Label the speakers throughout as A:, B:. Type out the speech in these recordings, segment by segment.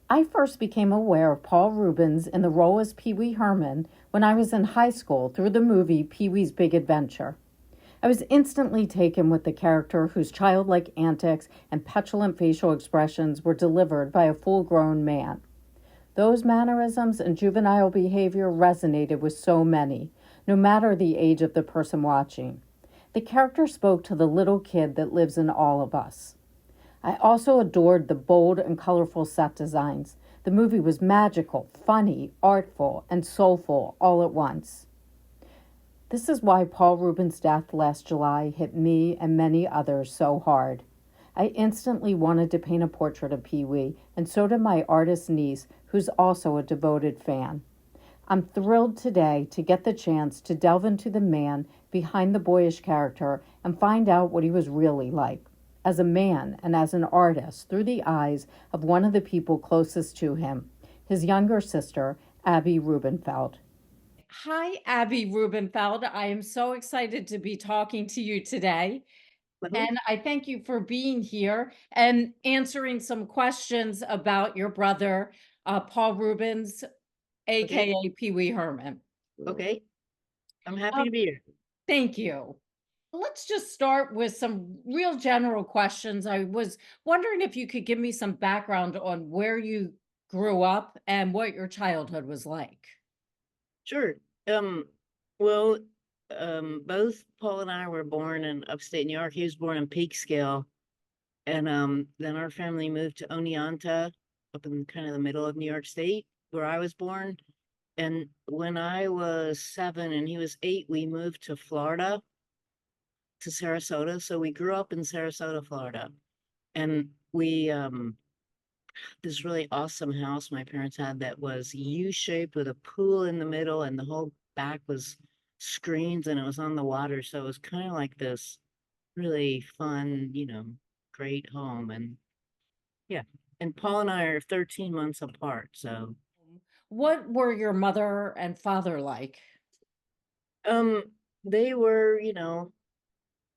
A: I first became aware of Paul Reubens in the role as Pee-Wee Herman when I was in high school through the movie Pee-wee's Big Adventure. I was instantly taken with the character whose childlike antics and petulant facial expressions were delivered by a full-grown man. Those mannerisms and juvenile behavior resonated with so many, no matter the age of the person watching. The character spoke to the little kid that lives in all of us. I also adored the bold and colorful set designs. The movie was magical, funny, artful, and soulful all at once. This is why Paul Reubens' death last July hit me and many others so hard. I instantly wanted to paint a portrait of Pee Wee, and so did my artist niece, who's also a devoted fan. I'm thrilled today to get the chance to delve into the man behind the boyish character and find out what he was really like as a man and as an artist through the eyes of one of the people closest to him, his younger sister, Abby Rubenfeld. Hi, Abby Rubenfeld. I am so excited to be talking to you today.
B: Mhm.
A: And I thank you for being here and answering some questions about your brother, Paul Rubens,
B: Okay,
A: AKA Pee Wee Herman.
B: okay. I'm happy
A: Um,
B: to be here.
A: Thank you. Let's just start with some real general questions. I was wondering if you could give me some background on where you grew up and what your childhood was like.
B: Sure. Um, well, both Paul and I were born in upstate New York. He was born in Peekskill, and then our family moved to Oneonta, up in kind of the middle of New York State, where I was born. And when I was 7 and he was 8, we moved to Florida, to Sarasota. So we grew up in Sarasota, Florida, and we this really awesome house my parents had that was U-shaped with a pool in the middle, and the whole back was screens and it was on the water. So it was kind of like this really fun, great home. And yeah. And Paul and I are 13 months apart. So
A: What were your mother and father like?
B: um they were,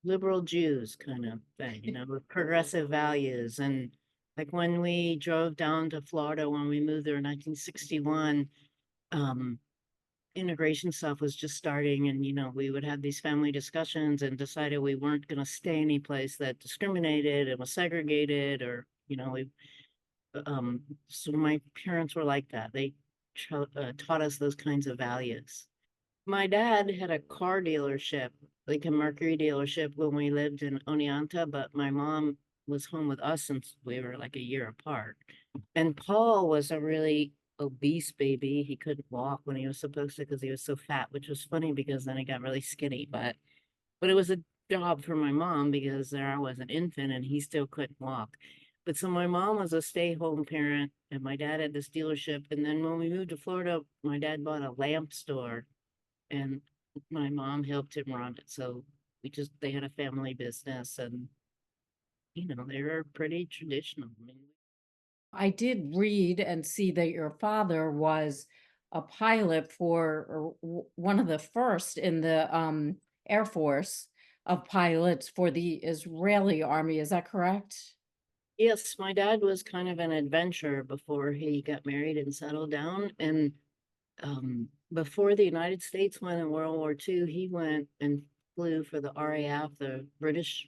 B: liberal Jews kind of thing, with progressive values. And like when we drove down to Florida when we moved there in 1961, um integration stuff was just starting, and we would have these family discussions and decided we weren't going to stay any place that discriminated and was segregated, or we so my parents were like that. They taught us those kinds of values. My dad had a car dealership, like a Mercury dealership, when we lived in Oneonta, but my mom was home with us since we were like a year apart. And Paul was a really obese baby. He couldn't walk when he was supposed to because he was so fat, which was funny because then he got really skinny. But it was a job for my mom because there I was an infant and he still couldn't walk. But so my mom was a stay-home parent and my dad had this dealership. And then when we moved to Florida, my dad bought a lamp store and my mom helped him run it. So they had a family business, and they were pretty traditional. I mean,
A: I did read and see that your father was a pilot for or one of the first in the Air Force of pilots for the Israeli army. Is that correct?
B: yes, my dad was kind of an adventurer before he got married and settled down. And before the United States went in World War II, he went and flew for the RAF, the British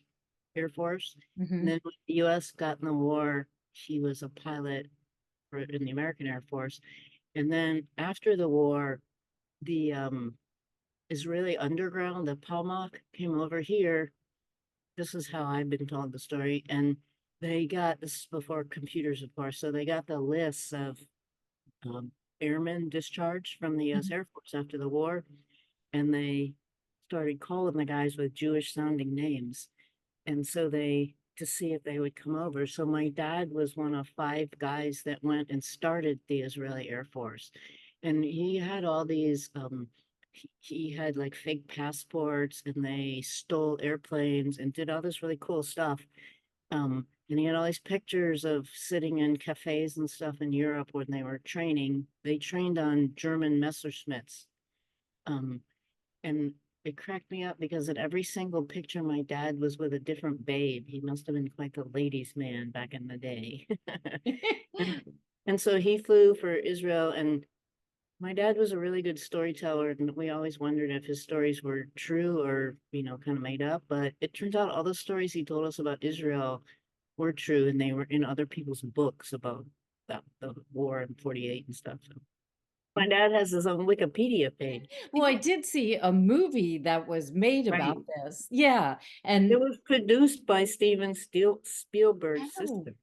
B: Air Force. And
A: Hmm.
B: then when the US got in the war, he was a pilot in the American Air Force. And then after the war, the Israeli underground, the Palmach, came over here. This is how I've been told the story. And they got this before computers, of course. So they got the lists of um, airmen discharged from the US Air Force after the war. And they started calling the guys with Jewish sounding names. And so to see if they would come over. So my dad was one of 5 guys that went and started the Israeli Air Force. And he had all these, he had like fake passports and they stole airplanes and did all this really cool stuff. And he had all these pictures of sitting in cafes and stuff in Europe when they were training. They trained on German Messerschmitts. Um, and it cracked me up because in every single picture, my dad was with a different babe. He must have been quite the ladies' man back in the day. And so he flew for Israel, and my dad was a really good storyteller, and we always wondered if his stories were true or, kind of made up. But it turns out all the stories he told us about Israel were true, and they were in other people's books about the war in 48 and stuff. So my dad has his own Wikipedia page.
A: Well, I did see a movie that was made
B: Right.
A: about this. Yeah,
B: It
A: and
B: was produced by Spielberg's
A: oh,
B: sister.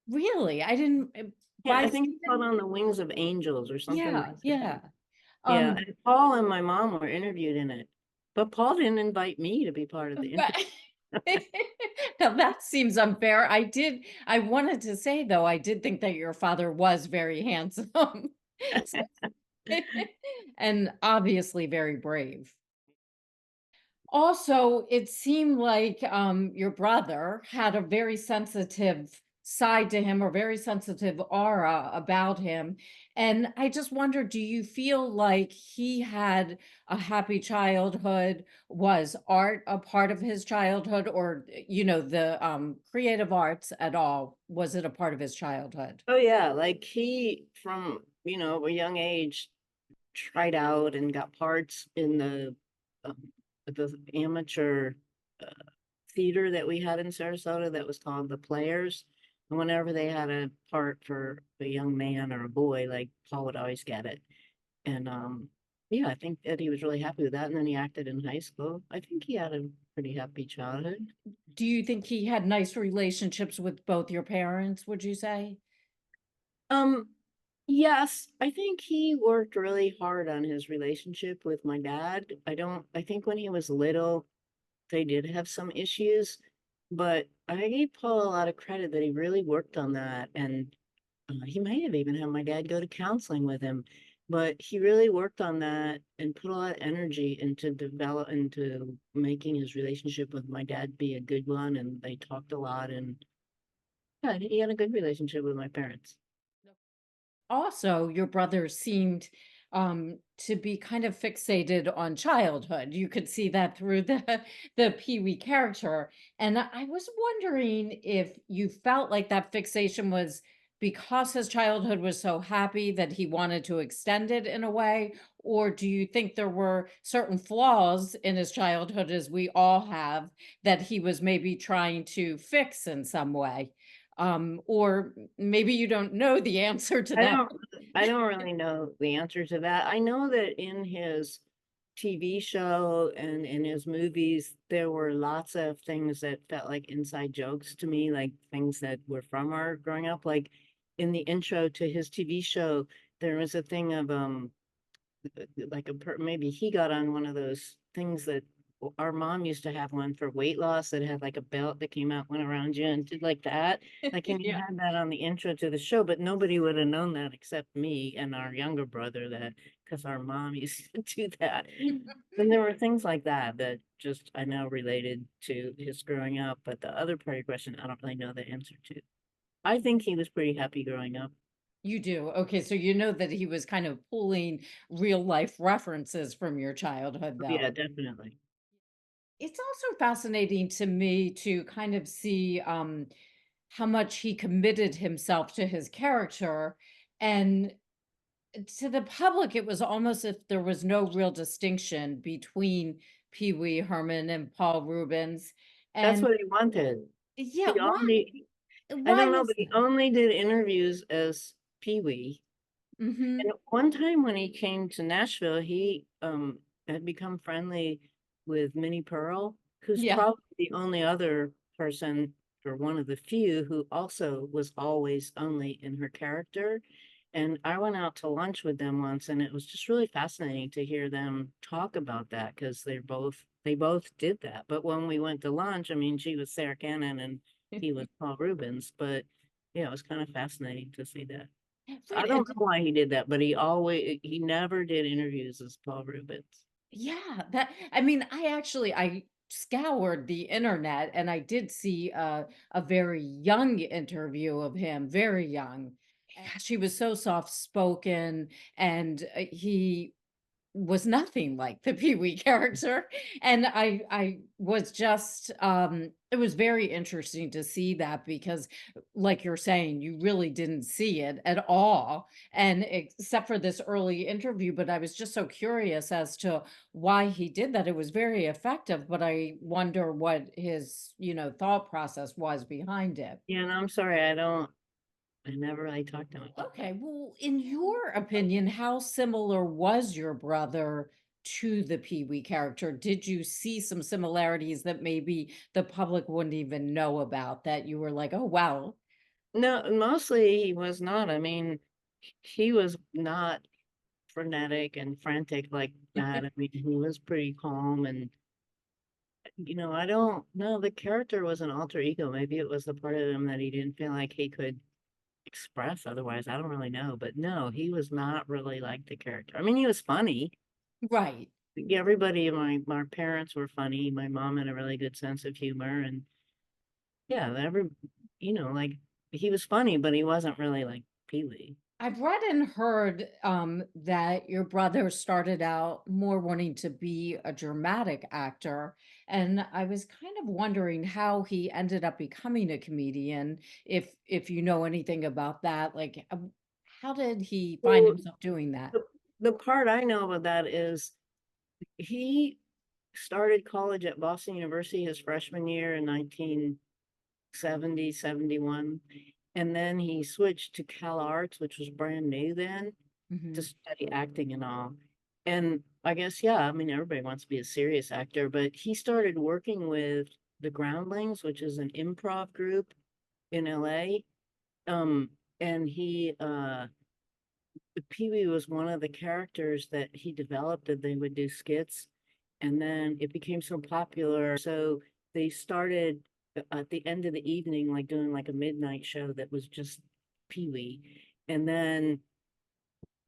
A: really? I didn't
B: Yeah,
A: by
B: I think it's called
A: Steven?
B: On the Wings of Angels or something
A: Yeah,
B: like that.
A: yeah.
B: Yeah,
A: Um,
B: and Paul and my mom were interviewed in it, but Paul didn't invite me to be part of the interview.
A: but now that seems unfair. I wanted to say though, I did think that your father was very handsome. So- and obviously very brave. Also, it seemed like your brother had a very sensitive side to him or very sensitive aura about him. And I just wonder, do you feel like he had a happy childhood? Was art a part of his childhood or, the creative arts at all? Was it a part of his childhood?
B: Oh yeah, like he from, a young age tried out and got parts in um, the amateur uh, theater that we had in Sarasota that was called the Players. And whenever they had a part for a young man or a boy, like Paul would always get it. And yeah, I think that he was really happy with that. And then he acted in high school. I think he had a pretty happy childhood.
A: Do you think he had nice relationships with both your parents, would you say?
B: Um, yes, I think he worked really hard on his relationship with my dad. I think when he was little, they did have some issues, but I gave Paul a lot of credit that he really worked on that. And he might have even had my dad go to counseling with him, but he really worked on that and put a lot of energy into making his relationship with my dad be a good one. And they talked a lot, and yeah, he had a good relationship with my parents.
A: Also, your brother seemed to be kind of fixated on childhood. You could see that through the Pee-wee character. And I was wondering if you felt like that fixation was because his childhood was so happy that he wanted to extend it in a way, or do you think there were certain flaws in his childhood, as we all have, that he was maybe trying to fix in some way? Or maybe you don't know the answer to
B: I
A: that.
B: don't I don't really know the answer to that. I know that in his TV show and in his movies, there were lots of things that felt like inside jokes to me, like things that were from our growing up. Like in the intro to his TV show, there was a thing of like maybe he got on one of those things that our mom used to have one for weight loss that had like a belt that came out, went around you and did like that. Like, and he
A: Yeah.
B: had that on the intro to the show, but nobody would have known that except me and our younger brother, that because our mom used to do that. Then there were things like that that just I know related to his growing up, but the other part of your question, I don't really know the answer to. I think he was pretty happy growing up.
A: You do. Okay, so you know that he was kind of pulling real life references from your childhood,
B: Yeah,
A: though.
B: definitely.
A: It's also fascinating to me to kind of see how much he committed himself to his character. And to the public, it was almost if there was no real distinction between Pee Wee Herman and Paul Rubens.
B: That's
A: And
B: what he wanted.
A: yeah,
B: He only I
A: why
B: don't know,
A: is
B: but he
A: that?
B: only did interviews as Pee-wee.
A: Hmm.
B: And one time when he came to Nashville, he had become friendly with Minnie Pearl, who's
A: Yeah.
B: probably the only other person or one of the few who also was always only in her character. And I went out to lunch with them once, and it was just really fascinating to hear them talk about that because they both did that. But when we went to lunch, I mean, she was Sarah Cannon and he was Paul Rubens, but yeah, it was kind of fascinating to see that. I don't know why he did that, but he never did interviews as Paul Rubens.
A: Yeah, that I mean, I scoured the internet and I did see a very young interview of him, very young. Gosh, he was so soft spoken and he was nothing like the Pee-wee character, and I was just, it was very interesting to see that because, like you're saying, you really didn't see it at all, and except for this early interview, but I was just so curious as to why he did that. It was very effective, but I wonder what his, thought process was behind it.
B: Yeah, and I'm sorry, I never really talked to him about that.
A: Okay, well, in your opinion, how similar was your brother to the Pee-wee character? Did you see some similarities that maybe the public wouldn't even know about that you were like, "Oh, wow."
B: No, mostly he was not. I mean, he was not frenetic and frantic like that. I mean, he was pretty calm and I don't know. The character was an alter ego. Maybe it was the part of him that he didn't feel like he could express otherwise. I don't really know. But no, he was not really like the character. I mean, he was funny.
A: Right.
B: Yeah, everybody, my parents were funny. My mom had a really good sense of humor, and yeah, like he was funny, but he wasn't really like Pee-wee.
A: I've read and heard that your brother started out more wanting to be a dramatic actor, and I was kind of wondering how he ended up becoming a comedian. If you know anything about that, like how did he find
B: Well,
A: himself doing that?
B: the part I know about that is he started college at Boston University his freshman year in 1970, 71. And then he switched to Cal Arts, which was brand new then, to
A: Mhm.
B: study acting and all. And I guess, yeah, I mean, everybody wants to be a serious actor, but he started working with the Groundlings, which is an improv group in LA. Um, and Pee-wee was one of the characters that he developed that they would do skits. And then it became so popular. So they started at the end of the evening, like doing like a midnight show that was just Pee-wee. And then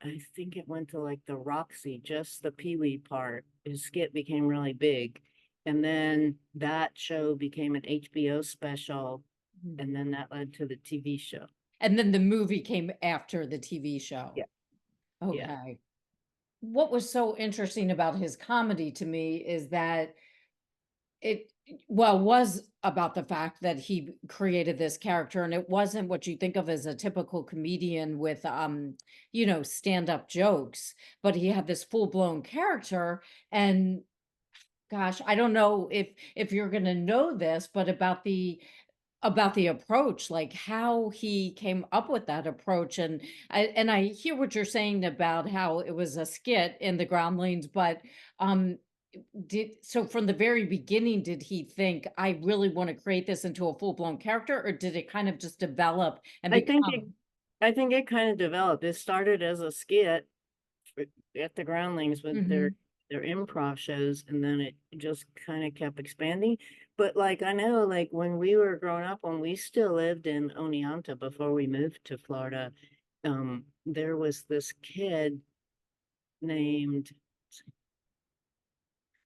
B: I think it went to like the Roxy, just the Pee-wee part. His skit became really big. And then that show became an HBO special.
A: Mhm.
B: And then that led to the TV show.
A: And then the movie came after the TV show.
B: Yeah. Yeah.
A: Okay. What was so interesting about his comedy to me is that it was about the fact that he created this character, and it wasn't what you think of as a typical comedian with, stand-up jokes, but he had this full-blown character, and gosh, I don't know if you're gonna know this, but about the approach, like how he came up with that approach, and I hear what you're saying about how it was a skit in the Groundlings, but, um, did so from the very beginning, did he think, "I really wanna create this into a full-blown character," or did it kind of just develop and
B: I think it
A: become.
B: I think it kind of developed. It started as a skit at the Groundlings with their
A: Mhm.
B: their improv shows, and then it just kind of kept expanding. But like I know, like when we were growing up, when we still lived in Oneonta before we moved to Florida, there was this kid named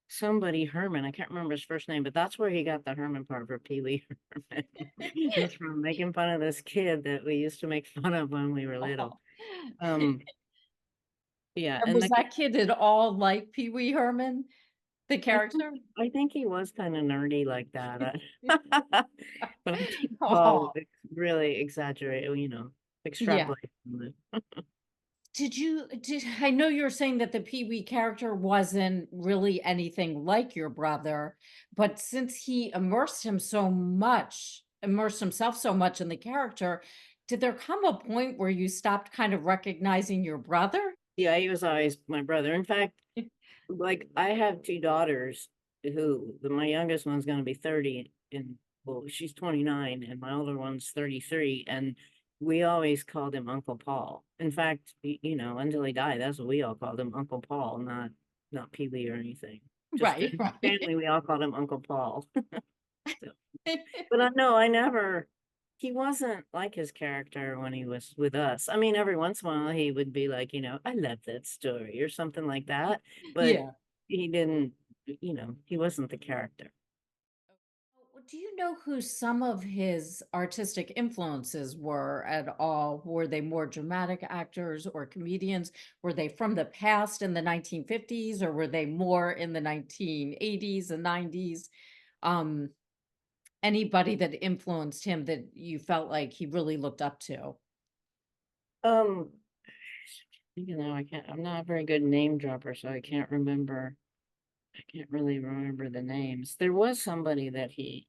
B: somebody Herman. I can't remember his first name, but that's where he got the Herman part for Pee-wee Herman. It's from making fun of this kid that we used to make fun of when we were little.
A: Oh.
B: Um, yeah,
A: And
B: and
A: was that kid at all like Pee-wee Herman, the character?
B: I think he was kind of nerdy like that. But I think Paul
A: Oh,
B: really exaggerated,
A: yeah.
B: extrapolated from it.
A: Did I know you were saying that the Pee-wee character wasn't really anything like your brother, but since he immersed himself so much in the character, did there come a point where you stopped kind of recognizing your brother?
B: Yeah, he was always my brother. In fact, like I have two daughters my youngest one's going to be 30 and well, she's 29 and my older one's 33 and we always called him Uncle Paul. In fact, until he died, that's what we all called him, Uncle Paul, not Pee-wee or anything. Just
A: Right,
B: in
A: right.
B: family, we all called him Uncle Paul. So, but no, I never. He wasn't like his character when he was with us. I mean, every once in a while he would be like, I love that story or something like that. But
A: Yeah.
B: he didn't, he wasn't the character.
A: do you know who some of his artistic influences were at all? Were they more dramatic actors or comedians? Were they from the past in the 1950s, or were they more in the 1980s and 90s? Um, Anybody that influenced him that you felt like he really looked up to?
B: Um, I can't, I'm not a very good name dropper, so I can't remember. I can't really remember the names. There was somebody that he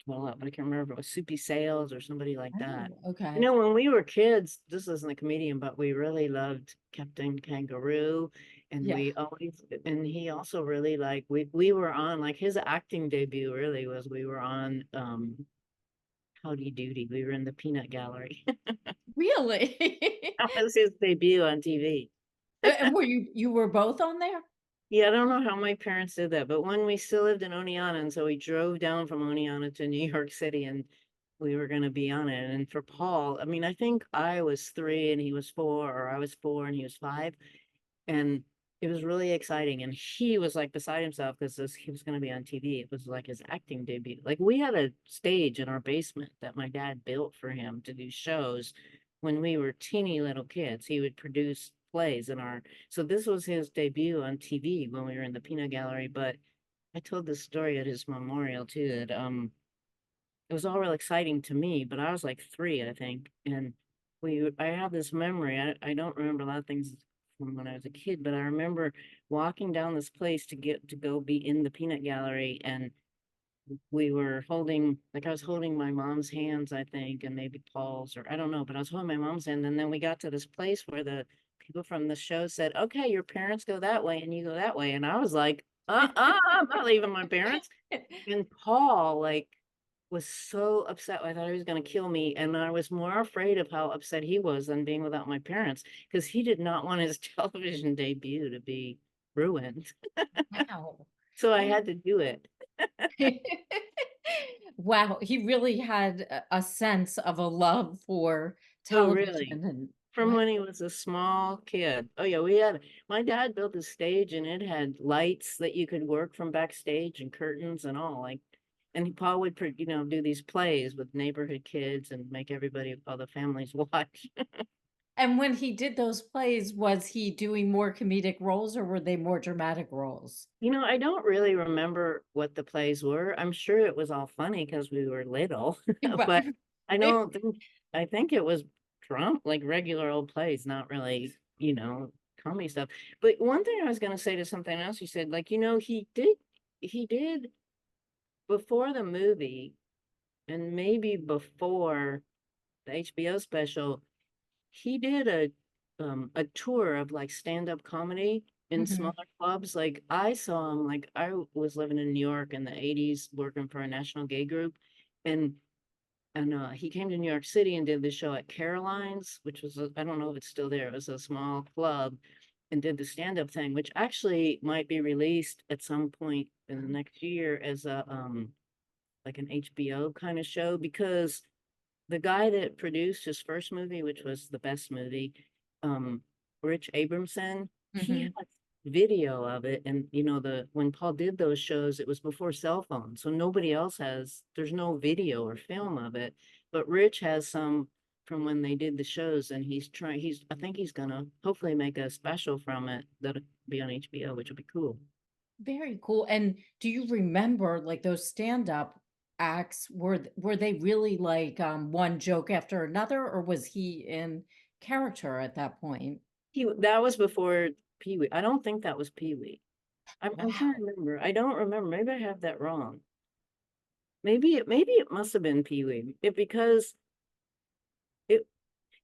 B: well up, but I can't remember if it was Soupy Sales or somebody like that.
A: Oh, okay.
B: When we were kids, this isn't a comedian, but we really loved Captain Kangaroo. And
A: Yeah.
B: we always, and he also really like, we were on, like his acting debut really was, we were on, Howdy Doody. We were in the Peanut Gallery.
A: Really?
B: That was his debut on TV.
A: And were you were both on there?
B: Yeah, I don't know how my parents did that, but when we still lived in Oneonta, and so we drove down from Oneonta to New York City, and we were going to be on it. And for Paul, I mean, I think I was 3 and he was 4, or I was 4 and he was 5, and it was really exciting. And he was like beside himself because he was going to be on TV. It was like his acting debut. Like we had a stage in our basement that my dad built for him to do shows when we were teeny little kids. He would produce plays in our, so this was his debut on TV when we were in the Peanut Gallery. But I told this story at his memorial too, that it was all real exciting to me, but I was like 3, I think. And I have this memory. I don't remember a lot of things from when I was a kid, but I remember walking down this place to go be in the peanut gallery, and we were holding, like I was holding my mom's hands, I think, and maybe Paul's, or I don't know, but I was holding my mom's hand. And then we got to this place where the people from the show said, okay, your parents go that way and you go that way. And I was like, I'm not leaving my parents. And Paul, like, was so upset. I thought he was going to kill me. And I was more afraid of how upset he was than being without my parents, because he did not want his television debut to be ruined.
A: Wow.
B: So I had to do it.
A: Wow, he really had a sense of a love for
B: Oh,
A: television
B: really?
A: and
B: From
A: wow.
B: when he was a small kid. Oh, yeah, my dad built a stage and it had lights that you could work from backstage and curtains and all. Like, and Paul would, do these plays with neighborhood kids and make all the families watch.
A: And when he did those plays, was he doing more comedic roles or were they more dramatic roles?
B: I don't really remember what the plays were. I'm sure it was all funny because we were little, but
A: Right.
B: I don't think, I think it was like regular old plays, not really, comedy stuff. But one thing I was going to say to something else you said, like, he did before the movie and maybe before the HBO special, he did a tour of like stand-up comedy in
A: Mhm.
B: smaller clubs. Like I saw him, like I was living in New York in the 80s working for a national gay group, and he came to New York City and did the show at Caroline's, which was I don't know if it's still there. It was a small club, and did the stand-up thing, which actually might be released at some point in the next year as a like an HBO kind of show, because the guy that produced his first movie, which was the best movie, um, Rich Abramson, he
A: Mhm.
B: has video of it. And when Paul did those shows, it was before cell phones. So nobody else there's no video or film of it. But Rich has some from when they did the shows, and I think he's gonna hopefully make a special from it that'll be on HBO, which will be cool.
A: Very cool. And do you remember like those stand-up acts were they really like one joke after another, or was he in character at that point?
B: That was before Pee-wee. I don't think that was Pee-wee. I'm trying to
A: Wow.
B: remember. I don't remember. Maybe I have that wrong. Maybe it must have been Pee-wee. Because it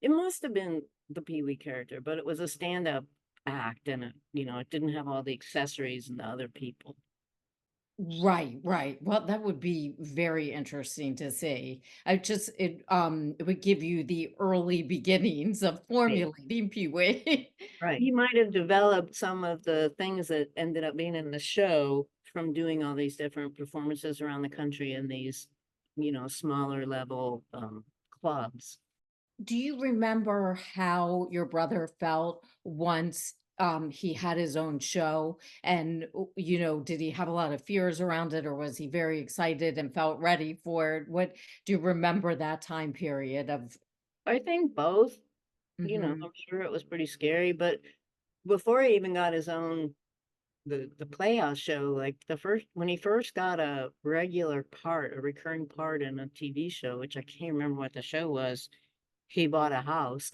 B: it must have been the Pee-wee character, but it was a stand-up act, and it didn't have all the accessories and the other people.
A: Right, right. Well, that would be very interesting to see. It would give you the early beginnings of
B: Right.
A: formulating Pee-wee.
B: Right. He might have developed some of the things that ended up being in the show from doing all these different performances around the country in these, smaller level clubs.
A: Do you remember how your brother felt once he had his own show, and did he have a lot of fears around it, or was he very excited and felt ready for it? What do you remember that time period of?
B: I think both,
A: Mhm.
B: I'm sure it was pretty scary, but before he even got his own the Playhouse show, like the first when he first got a regular part, a recurring part in a TV show, which I can't remember what the show was, he bought a house.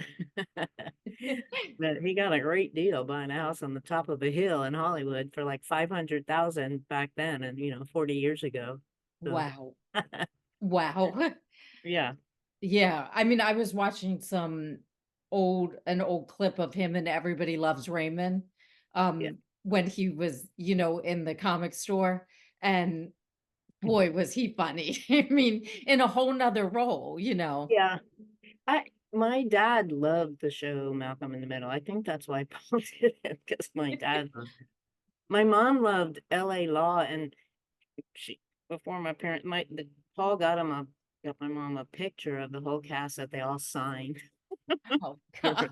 B: But he got a great deal buying a house on the top of a hill in Hollywood for like 500,000 back then, and 40 years ago. So
A: Wow. Wow.
B: yeah,
A: Yeah, I mean, I was watching an old clip of him and Everybody Loves Raymond,
B: yeah,
A: when he was, in the comic store, and boy, was he funny. I mean, in a whole nother role, you know.
B: yeah. I My dad loved the show Malcolm in the Middle. I think that's why Paul did it because my dad loved it. My mom loved L.A. Law, and she before my parents, Paul got my mom a picture of the whole cast that they all signed.
A: Oh God.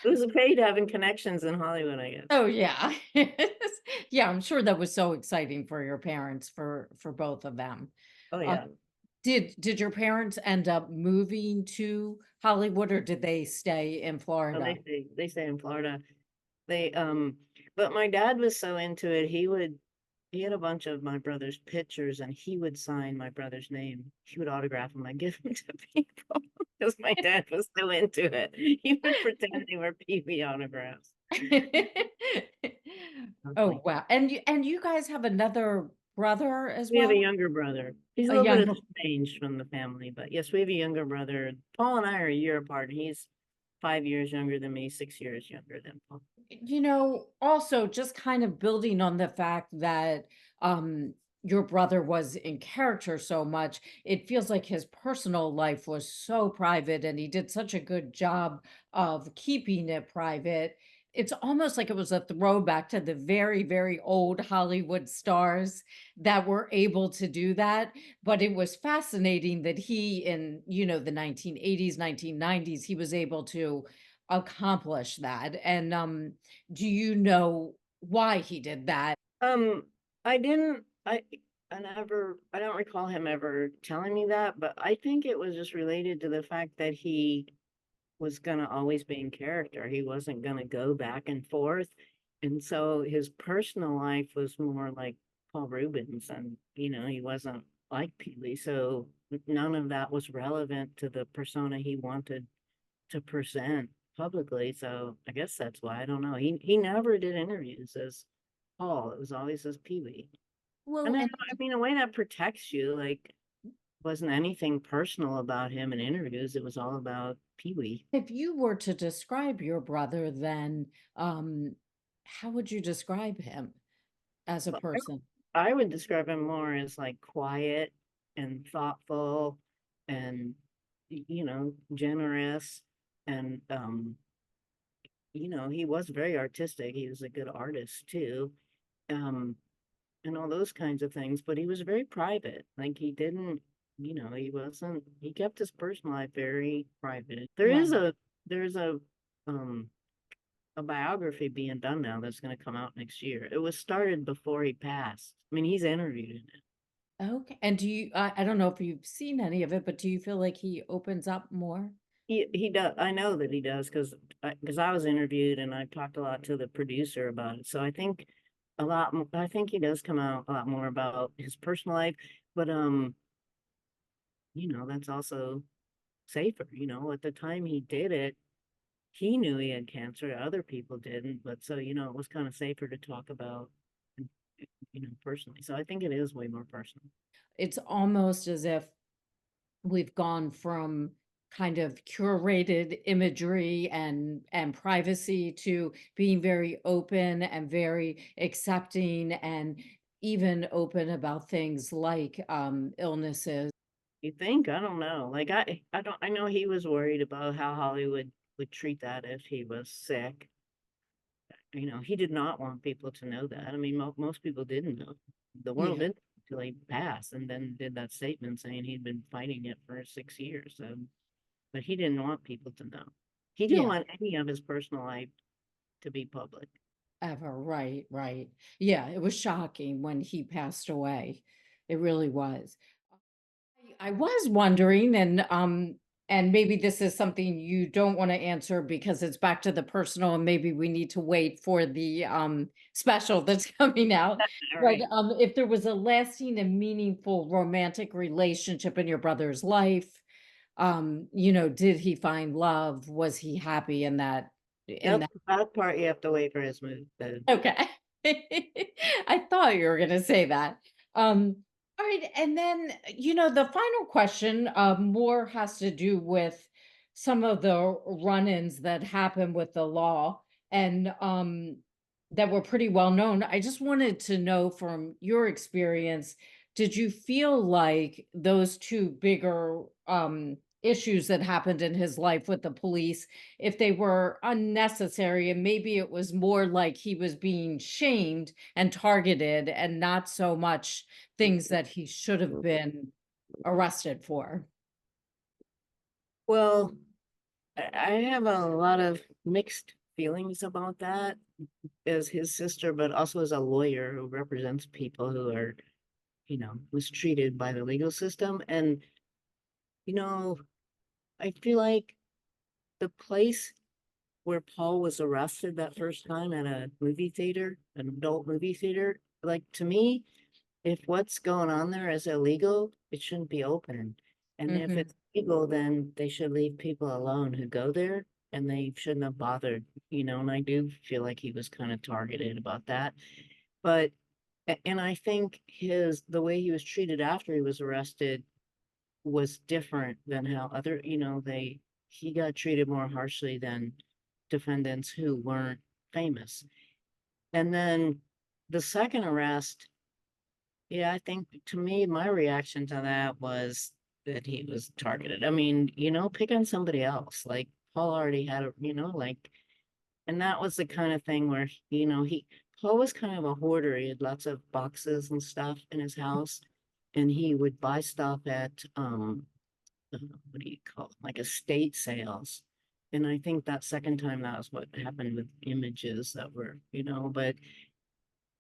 B: It was a paid having connections in Hollywood, I guess.
A: Oh yeah. Yeah, I'm sure that was so exciting for your parents, for both of them.
B: Oh
A: Uh,
B: yeah.
A: did your parents end up moving to Hollywood, or did they stay in
B: Oh,
A: Florida?
B: they stay in Florida. They but my dad was so into it, he had a bunch of my brother's pictures and he would sign my brother's name. He would autograph them and give them to people because my dad was so into it. He would pretend they were Pee-wee autographs. I was
A: Oh,
B: like,
A: wow. And you guys have another brother as
B: we have a
A: well?
B: younger brother. He's a
A: A
B: little bit
A: younger.
B: estranged from the family, but yes, we have a younger brother. Paul and I are a year apart. He's 5 years younger than me, 6 years younger than Paul.
A: Also just kind of building on the fact that your brother was in character so much, it feels like his personal life was so private and he did such a good job of keeping it private. It's almost like it was a throwback to the very, very old Hollywood stars that were able to do that. But it was fascinating that he, in, the 1980s, 1990s, he was able to accomplish that. And do you know why he did that?
B: Um, I didn't, I don't recall him ever telling me that, but I think it was just related to the fact that he was gonna always be in character. He wasn't gonna go back and forth. And so his personal life was more like Paul Reubens, and he wasn't like Pee-wee. So none of that was relevant to the persona he wanted to present publicly. So I guess that's why. I don't know. He never did interviews as Paul. It was always as Pee-wee.
A: Well,
B: And then,
A: and
B: I mean, a way that protects you, like, wasn't anything personal about him in interviews. It was all about Pee-wee.
A: if you were to describe your brother, then how would you describe him as a
B: But
A: person?
B: I would describe him more as like quiet and thoughtful and, generous. And, he was very artistic. He was a good artist too. Um, and all those kinds of things, but he was very private. Like he didn't, he kept his personal life very private.
A: Wow.
B: There's um a biography being done now that's going to come out next year. It was started before he passed. I mean, he's interviewed in it.
A: Okay. And I don't know if you've seen any of it, but do you feel like he opens up more?
B: He does. I know that he does because I was interviewed and I talked a lot to the producer about it. So I think I think he does come out a lot more about his personal life, but that's also safer. At the time he did it, he knew he had cancer. Other people didn't, but so it was kind of safer to talk about, personally. So I think it is way more personal.
A: It's almost as if we've gone from kind of curated imagery and privacy to being very open and very accepting and even open about things like illnesses.
B: You think? I don't know. Like I know he was worried about how Hollywood would treat that if he was sick. He did not want people to know that. I mean, most people didn't know. The world
A: Yeah,
B: didn't until he passed, and then did that statement saying he'd been fighting it for 6 years. So, but he didn't want people to know. He didn't
A: yeah.
B: want any of his personal life to be public.
A: Ever. Right, right. Yeah, it was shocking when he passed away. It really was. I was wondering, and maybe this is something you don't want to answer because it's back to the personal, and maybe we need to wait for the special that's coming out.
B: All
A: But
B: right.
A: if there was a lasting and meaningful romantic relationship in your brother's life, did he find love? Was he happy in that in
B: Nope, that part you have to wait for his move.
A: Okay. I thought you were going to say that. All right. And then, the final question more has to do with some of the run-ins that happen with the law and that were pretty well known. I just wanted to know from your experience, did you feel like those two bigger issues that happened in his life with the police, if they were unnecessary, and maybe it was more like he was being shamed and targeted and not so much things that he should have been arrested for?
B: Well, I have a lot of mixed feelings about that as his sister, but also as a lawyer who represents people who are, mistreated by the legal system. And, you know, I feel like the place where Paul was arrested that first time at a movie theater, an adult movie theater, like to me, if what's going on there is illegal, it shouldn't be open. And if
A: Hmm.
B: it's legal, then they should leave people alone who go there and they shouldn't have bothered, and I do feel like he was kind of targeted about that. But and I think the way he was treated after he was arrested was different than how other, he got treated more harshly than defendants who weren't famous. And then the second arrest, yeah, I think to me, my reaction to that was that he was targeted. I mean, pick on somebody else. Like Paul already had a, and that was the kind of thing where, Paul was kind of a hoarder. He had lots of boxes and stuff in his house, and he would buy stuff at, what do you call it? Like estate sales. And I think that second time that was what happened with images that were, but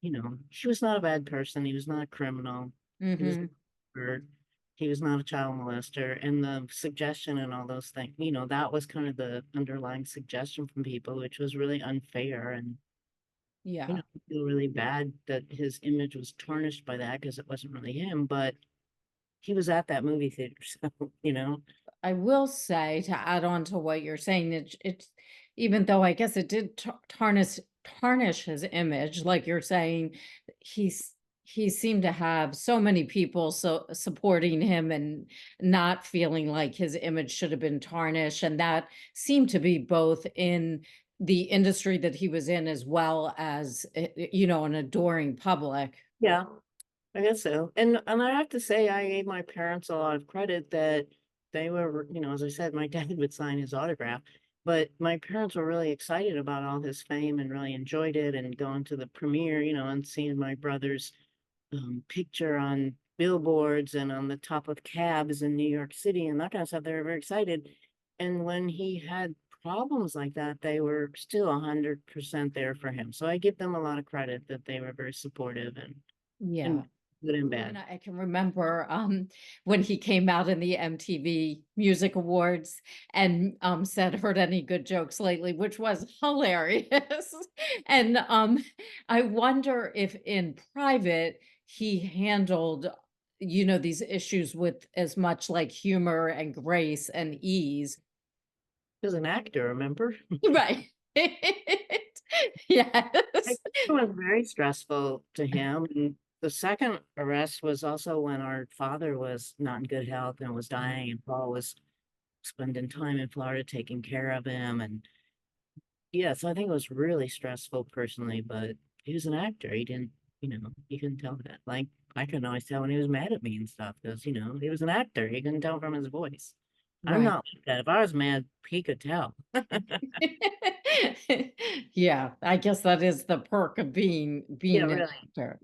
B: he was not a bad person. He was not a criminal. He was
A: Hmm.
B: or he was not a child molester. And the suggestion and all those things, that was kind of the underlying suggestion from people, which was really unfair. And,
A: Yeah.
B: I feel really bad that his image was tarnished by that because it wasn't really him, but he was at that movie theater. So,
A: I will say, to add on to what you're saying, it's even though I guess it did tarnish his image, like you're saying, he seemed to have so many people so supporting him and not feeling like his image should have been tarnished, and that seemed to be both in the industry that he was in as well as an adoring public.
B: yeah. I guess so. And I have to say, I gave my parents a lot of credit that they were, as I said, my dad would sign his autograph, but my parents were really excited about all his fame and really enjoyed it and going to the premiere, and seeing my brother's picture on billboards and on the top of cabs in New York City and that kind of stuff. They were very excited. And when he had problems like that, they were still 100% there for him. So I give them a lot of credit that they were very supportive
A: Yeah.
B: and good and
A: And
B: bad.
A: I can remember when he came out in the MTV Music Awards and said, "Heard any good jokes lately," which was hilarious. And I wonder if in private he handled, these issues with as much like humor and grace and ease.
B: He was an actor, remember?
A: Right.
B: I
A: Yes.
B: think it was very stressful to him. And the second arrest was also when our father was not in good health and was dying, and Paul was spending time in Florida taking care of him. And yeah, so I think it was really stressful personally, but he was an actor. He didn't, you couldn't tell that. Like, I couldn't always tell when he was mad at me and stuff because, he was an actor. He couldn't tell from his voice. I'm
A: Right.
B: not like that. If I was mad, he could tell.
A: Yeah, I guess that is the perk of being
B: Yeah,
A: an
B: really.
A: actor.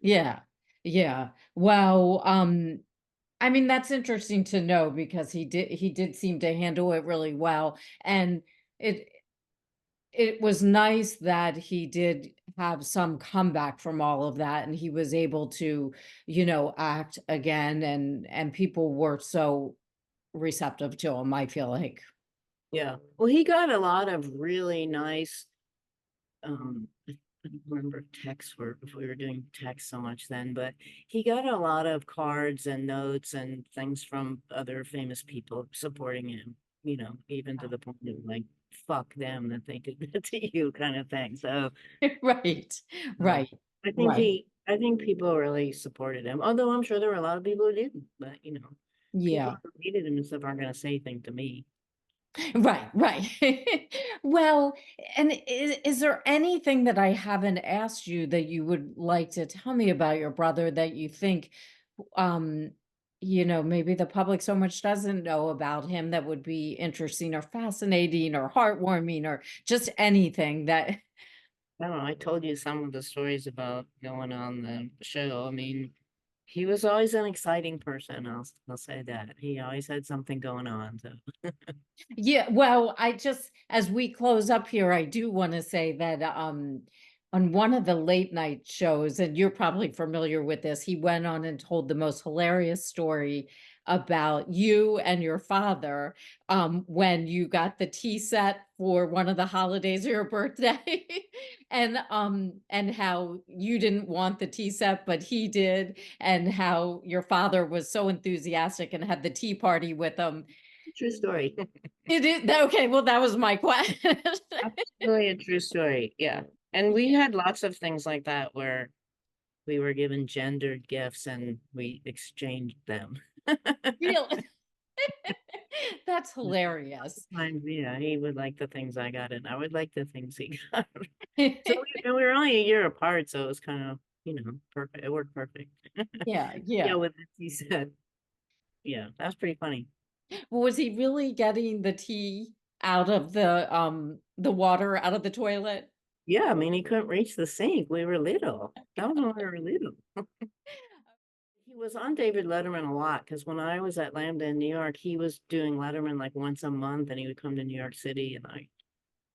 A: Yeah. Yeah. Well, I mean, that's interesting to know because he did seem to handle it really well. And it it was nice that he did have some comeback from all of that, and he was able to, act again, and people were so receptive to him, I feel like.
B: Yeah. Well, he got a lot of really nice, I don't remember if texts were, if we were doing text so much then, but he got a lot of cards and notes and things from other famous people supporting him, even to the point of like, fuck them that they did that to you kind of thing. So,
A: Right,
B: uh,
A: right, right.
B: I think people really supported him, although I'm sure there were a lot of people who didn't, but people
A: Yeah.
B: who hated him and stuff aren't going to say anything to me.
A: Right, right. Well, and is there anything that I haven't asked you that you would like to tell me about your brother that you think, um, maybe the public so much doesn't know about him that would be interesting or fascinating or heartwarming or just anything that.
B: I don't know. I told you some of the stories about going on the show. I mean, he was always an exciting person. I'll say that. He always had something going on. So
A: Yeah, well, as we close up here, I do want to say that on one of the late night shows, and you're probably familiar with this, he went on and told the most hilarious story about you and your father when you got the tea set for one of the holidays of your birthday. And how you didn't want the tea set, but he did, and how your father was so enthusiastic and had the tea party with him.
B: true story.
A: It is okay. Well, that was my question.
B: Absolutely a true story. Yeah. And we had lots of things like that where we were given gendered gifts and we exchanged them.
A: Really, that's hilarious.
B: Sometimes, yeah, he would like the things I got, and I would like the things he got. And we were only a year apart, so it was kind of, perfect. It worked perfect.
A: Yeah,
B: Yeah,
A: yeah.
B: with this, he said, yeah, that was pretty funny.
A: Well, was he really getting the tea out of the water out of the toilet?
B: Yeah, I mean, he couldn't reach the sink. We were little. That was when we were little. He was on David Letterman a lot because when I was at Lambda in New York, he was doing Letterman like once a month, and he would come to New York City, and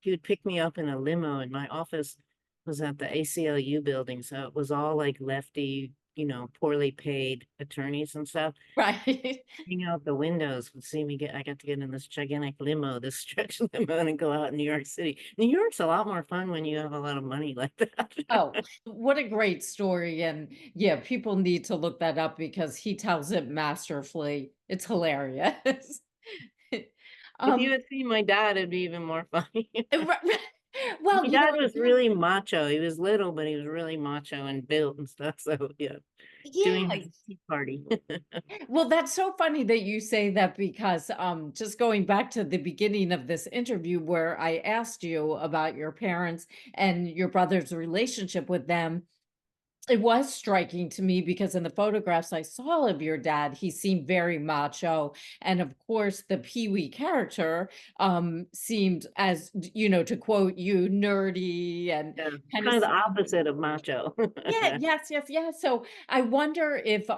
B: he would pick me up in a limo, and my office was at the ACLU building, so it was all like lefty, poorly paid attorneys and stuff.
A: Right.
B: Hang out the windows would see me get. I got to get in this gigantic limo, this stretch limo, and go out in New York City. New York's a lot more fun when you have a lot of money like that.
A: Oh, what a great story. And yeah, people need to look that up because he tells it masterfully. It's hilarious.
B: If you
A: Um,
B: had seen my dad, it'd be even more funny.
A: well,
B: My dad was really macho. He was little, but he was really macho and built and stuff. So yeah, doing
A: yeah.
B: his tea party.
A: Well, that's so funny that you say that because just going back to the beginning of this interview where I asked you about your parents and your brother's relationship with them, it was striking to me because in the photographs I saw of your dad, he seemed very macho. And of course, the Pee-wee character seemed, as to quote you, nerdy and
B: Yeah,
A: kind of.
B: kind of the opposite of macho.
A: Yeah, yes, yes, yes. So I wonder if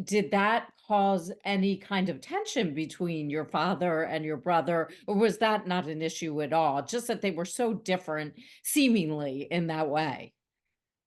A: did that cause any kind of tension between your father and your brother, or was that not an issue at all? Just that they were so different seemingly in that way.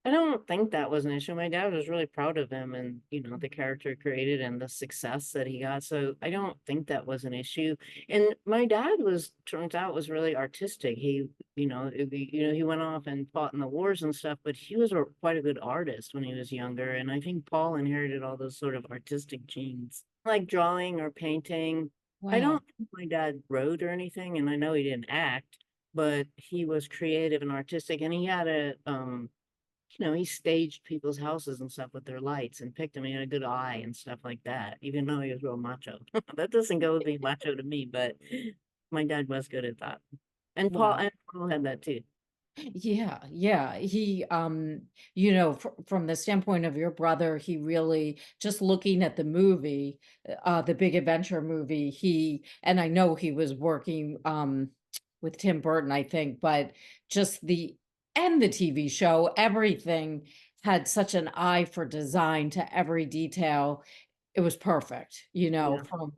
B: I don't think that was an issue. My dad was really proud of him and, the character he created and the success that he got. So I don't think that was an issue. And my dad turns out was really artistic. He went off and fought in the wars and stuff, but he was quite a good artist when he was younger. And I think Paul inherited all those sort of artistic genes, like drawing or painting. I
A: Wow.
B: don't think my dad wrote or anything, and I know he didn't act, but he was creative and artistic, and he had he staged people's houses and stuff with their lights and picked them. He had a good eye and stuff like that, even though he was real macho. That doesn't go with being macho to me, but my dad was good at that. And Paul
A: Wow.
B: and Paul had that too.
A: Yeah, yeah. He, from the standpoint of your brother, he really just looking at the movie, the Big Adventure movie, and I know he was working with Tim Burton, I think, but just the TV show, everything had such an eye for design to every detail. It was perfect,
B: Yeah.
A: from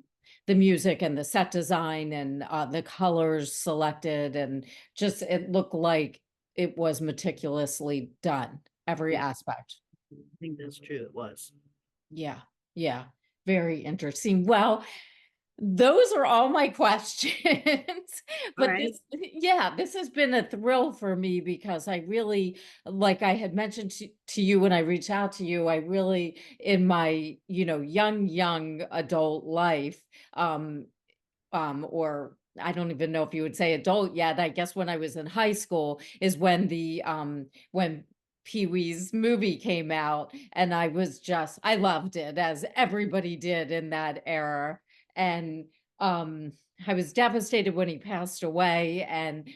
A: the music and the set design and the colors selected, and just it looked like it was meticulously done, every
B: Yeah,
A: aspect.
B: I think that's true. It was.
A: Yeah, yeah, very interesting. Well, those are all my questions.
B: All
A: But
B: right.
A: yeah, this has been a thrill for me because I really, like I had mentioned to you when I reached out to you, I really, in my, young adult life, um, or I don't even know if you would say adult yet. I guess when I was in high school is when Pee-wee's movie came out, and I loved it, as everybody did in that era. And um I was devastated when he passed away. And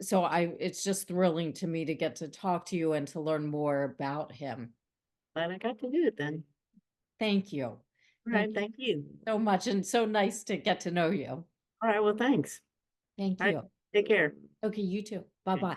A: so it's just thrilling to me to get to talk to you and to learn more about him.
B: Glad I got to do it then.
A: Thank you.
B: All
A: Thank
B: right.
A: you
B: Thank you.
A: so much, and so nice to get to know you.
B: All right. Well, thanks.
A: Thank
B: All right.
A: you.
B: Take care.
A: Okay, you too. Bye
B: Okay.
A: bye.